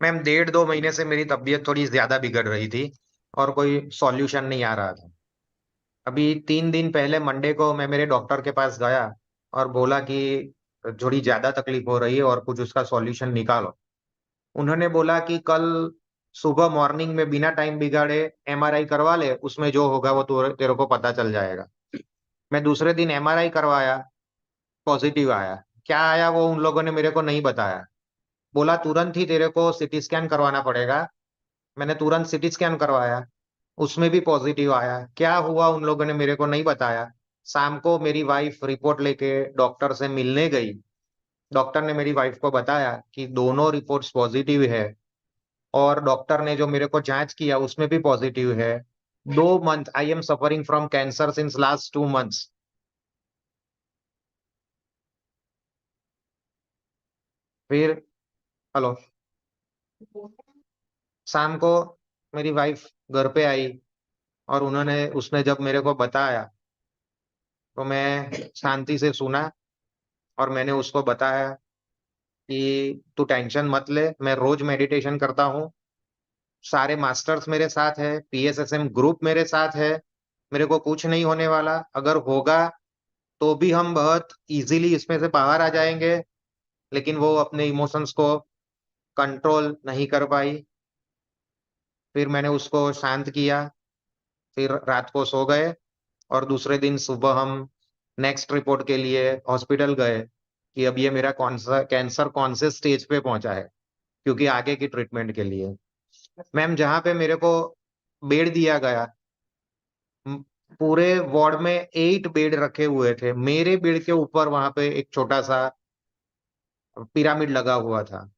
Ma'am 1.5-2 महीने से मेरी तबीयत थोड़ी ज्यादा बिगड़ रही थी और कोई सॉल्यूशन नहीं आ रहा था। अभी 3 दिन पहले मंडे को मैं मेरे डॉक्टर के पास गया और बोला कि थोड़ी ज्यादा तकलीफ हो रही है और कुछ उसका सॉल्यूशन निकालो। उन्होंने बोला कि कल सुबह मॉर्निंग में बिना टाइम बिगाड़े एमआरआई करवा ले, उसमें जो होगा वो तेरे को पता चल जाएगा। मैं दूसरे दिन एमआरआई करवाया, पॉजिटिव आया। क्या आया वो उन लोगों ने मेरे को नहीं बताया। बोला तुरंत ही तेरे को सिटी स्कैन करवाना पड़ेगा। मैंने तुरंत सिटी स्कैन करवाया, उसमें भी पॉजिटिव आया। क्या हुआ उन लोगों ने मेरे को नहीं बताया। शाम को मेरी वाइफ रिपोर्ट लेके डॉक्टर से मिलने गई। डॉक्टर ने मेरी वाइफ को बताया कि दोनों रिपोर्ट्स पॉजिटिव है और डॉक्टर ने जो मेरे को जांच किया उसमें भी पॉजिटिव है। 2 month I am suffering from cancer since last 2 months. फिर हेलो, शाम को मेरी वाइफ घर पे आई और उन्होंने उसने जब मेरे को बताया तो मैं शांति से सुना और मैंने उसको बताया कि तू टेंशन मत ले, मैं रोज मेडिटेशन करता हूँ। सारे मास्टर्स मेरे साथ है, पीएसएसएम ग्रुप मेरे साथ है। मेरे को कुछ नहीं होने वाला। अगर होगा तो भी हम बहुत इजीली इसमें से बाहर आ जाएंगे। लेकिन वो अपने इमोशंस को कंट्रोल नहीं कर पाई। फिर मैंने उसको शांत किया। फिर रात को सो गए और दूसरे दिन सुबह हम नेक्स्ट रिपोर्ट के लिए हॉस्पिटल गए कि अब ये मेरा कौन सा कैंसर कौन से स्टेज पे पहुंचा है, क्योंकि आगे की ट्रीटमेंट के लिए। मैम जहाँ पे मेरे को बेड दिया गया, म- पूरे वार्ड में 8 बेड रखे हुए थे। मेरे बेड के ऊपर वहां पे एक छोटा सा पिरामिड लगा हुआ था।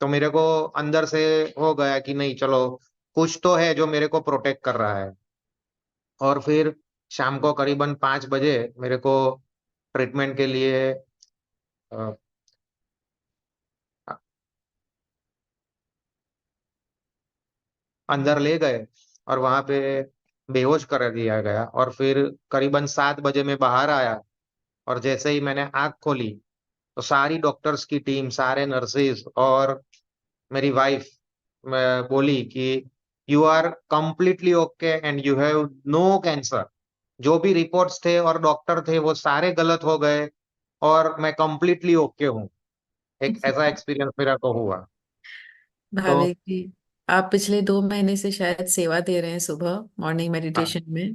तो मेरे को अंदर से हो गया कि नहीं चलो, कुछ तो है जो मेरे को प्रोटेक्ट कर रहा है। और फिर शाम को करीबन 5 बजे मेरे को ट्रीटमेंट के लिए अ, अंदर ले गए और वहां पे बेहोश कर दिया गया। और फिर करीबन 7 बजे मैं बाहर आया और जैसे ही मैंने आंख खोली तो सारी डॉक्टर्स की टीम, सारे नर्सेज और मेरी वाइफ बोली कि you are completely okay and you have no cancer. जो भी रिपोर्ट्स थे और डॉक्टर थे वो सारे गलत हो गए और मैं कंप्लीटली ओके हूँ। एक ऐसा एक्सपीरियंस मेरा को हुआ। तो भाभी जी, आप पिछले 2 महीने से शायद सेवा दे रहे हैं सुबह मॉर्निंग हाँ। मेडिटेशन में।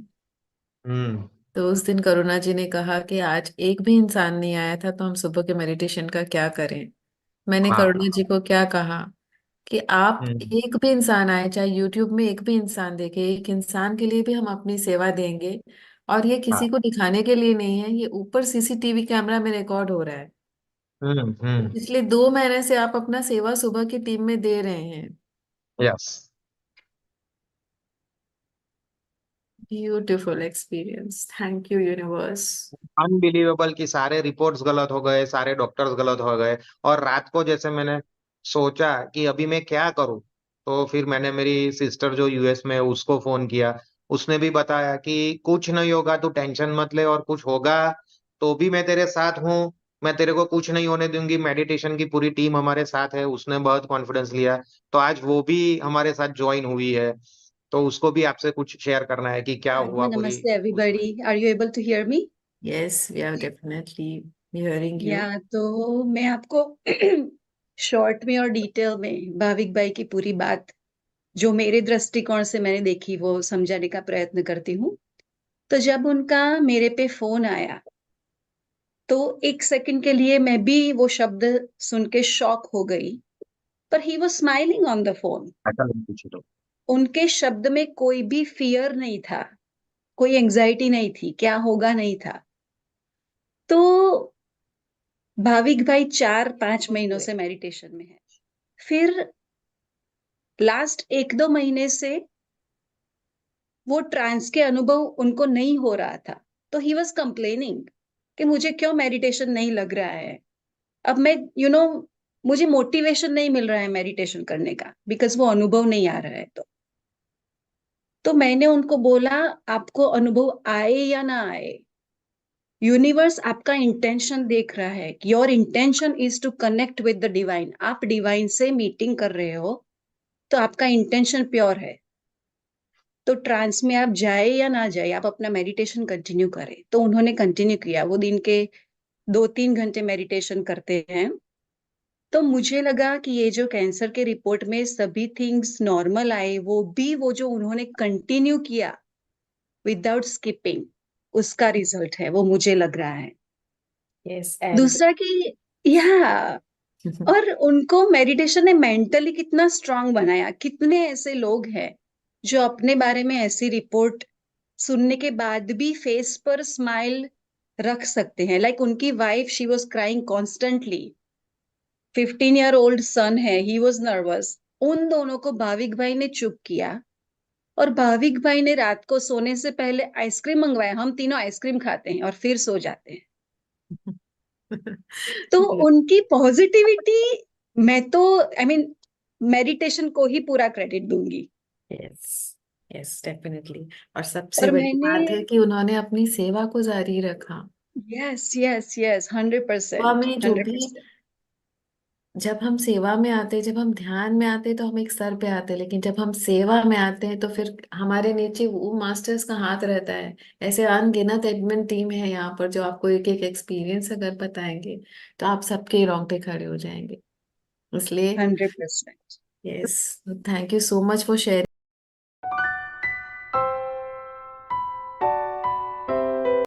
हम्म। तो उस दिन करुणा जी ने कहा कि आज एक भी इंसान नहीं आया था तो हम सुबह के मेडिटेशन का क्या करें। मैंने करुणा हाँ। जी को क्या कहा कि आप हम्म। एक भी इंसान आए, चाहे यूट्यूब में एक भी इंसान देखे, एक इंसान के लिए भी हम अपनी सेवा देंगे। और ये हाँ। किसी को दिखाने के लिए नहीं है, ये ऊपर सीसीटीवी कैमरा में रिकॉर्ड हो रहा है। हम्म। तो हम्म। पिछले 2 महीने से आप अपना सेवा सुबह की टीम में दे रहे हैं। Yes. Beautiful experience, thank you universe. Unbelievable कि सारे रिपोर्ट्स गलत हो गए, सारे डॉक्टर्स गलत हो गए। और रात को जैसे मैंने सोचा कि अभी मैं क्या करूं, तो फिर मैंने मेरी सिस्टर जो यूएस में है उसको फोन किया। उसने भी बताया कि कुछ नहीं होगा, तू टेंशन मत ले, और कुछ होगा तो भी मैं तेरे साथ हूँ। मैं तेरे को कुछ नहीं होने दूंगी। मेडिटेशन की पूरी टीम हमारे साथ है। उसने बहुत कॉन्फिडेंस लिया। तो आज वो भी हमारे साथ ज्वाइन हुई है। तो उसको भी आपसे कुछ शेयर करना है कि क्या हुआ पूरी Namaste, उसमें। everybody. Are you able to hear me? Yes, we are definitely hearing you. या तो मैं आपको शॉर्ट में और डिटेल में भाविक भाई की पूरी बात जो मेरे दृष्टिकोण से मैंने देखी वो समझाने का प्रयत्न करती हूँ। तो जब उनका मेरे पे फोन आया तो एक सेकंड के लिए मैं भी वो शब्द सुन के शॉक हो गई। पर he was smiling on the phone. ऐसा नहीं पूछे तो। उनके शब्द में कोई भी फियर नहीं था, कोई एंजाइटी नहीं थी, क्या होगा नहीं था। तो भाविक भाई 4-5 महीनों से मेडिटेशन में है। फिर लास्ट 1-2 महीने से वो ट्रांस के अनुभव उनको नहीं हो रहा था। तो ही वॉज कंप्लेनिंग कि मुझे क्यों मेडिटेशन नहीं लग रहा है। अब मैं मुझे मोटिवेशन नहीं मिल रहा है मेडिटेशन करने का, बिकॉज वो अनुभव नहीं आ रहा है। तो मैंने उनको बोला, आपको अनुभव आए या ना आए, यूनिवर्स आपका इंटेंशन देख रहा है कि your intention is to connect with the divine. आप डिवाइन से मीटिंग कर रहे हो तो आपका इंटेंशन प्योर है। तो ट्रांस में आप जाए या ना जाए, आप अपना मेडिटेशन कंटिन्यू करें। तो उन्होंने कंटिन्यू किया, वो दिन के 2-3 घंटे मेडिटेशन करते हैं। तो मुझे लगा कि ये जो कैंसर के रिपोर्ट में सभी थिंग्स नॉर्मल आए, वो जो उन्होंने कंटिन्यू किया विदाउट स्किपिंग, उसका रिजल्ट है वो, मुझे लग रहा है। यस एंड दूसरा कि या और उनको मेडिटेशन ने मेंटली कितना स्ट्रांग बनाया। कितने ऐसे लोग हैं जो अपने बारे में ऐसी रिपोर्ट सुनने के बाद भी फेस पर स्माइल रख सकते हैं। लाइक उनकी wife, she was crying constantly. 15-year-old सन है, ही वॉज नर्वस। उन दोनों को भाविक भाई ने चुप किया, और भाविक भाई ने रात को सोने से पहले आइसक्रीम मंगवाया। हम तीनों आइसक्रीम खाते हैं और फिर सो जाते हैं। तो उनकी पॉजिटिविटी, मैं तो आई मीन मेडिटेशन को ही पूरा क्रेडिट दूंगी। Yes yes definitely. और सबसे और बड़ी मैंने, बात है कि उन्होंने अपनी सेवा को जारी रखा। यस यस यस, हंड्रेड सेवा परसेंट में जो हंड्रेड भी, परसेंट जब हम सेवा में आते, जब हम ध्यान में आते तो हम एक स्तर पे आते, लेकिन जब हम सेवा में आते हैं तो फिर हमारे नीचे वो मास्टर्स का हाथ रहता है। ऐसे अनगिनत एडमिन टीम है यहाँ पर जो आपको एक एक एक्सपीरियंस अगर बताएंगे तो आप सबके रोंगटे खड़े हो जाएंगे। इसलिए 100%। Yes, thank you so much for sharing.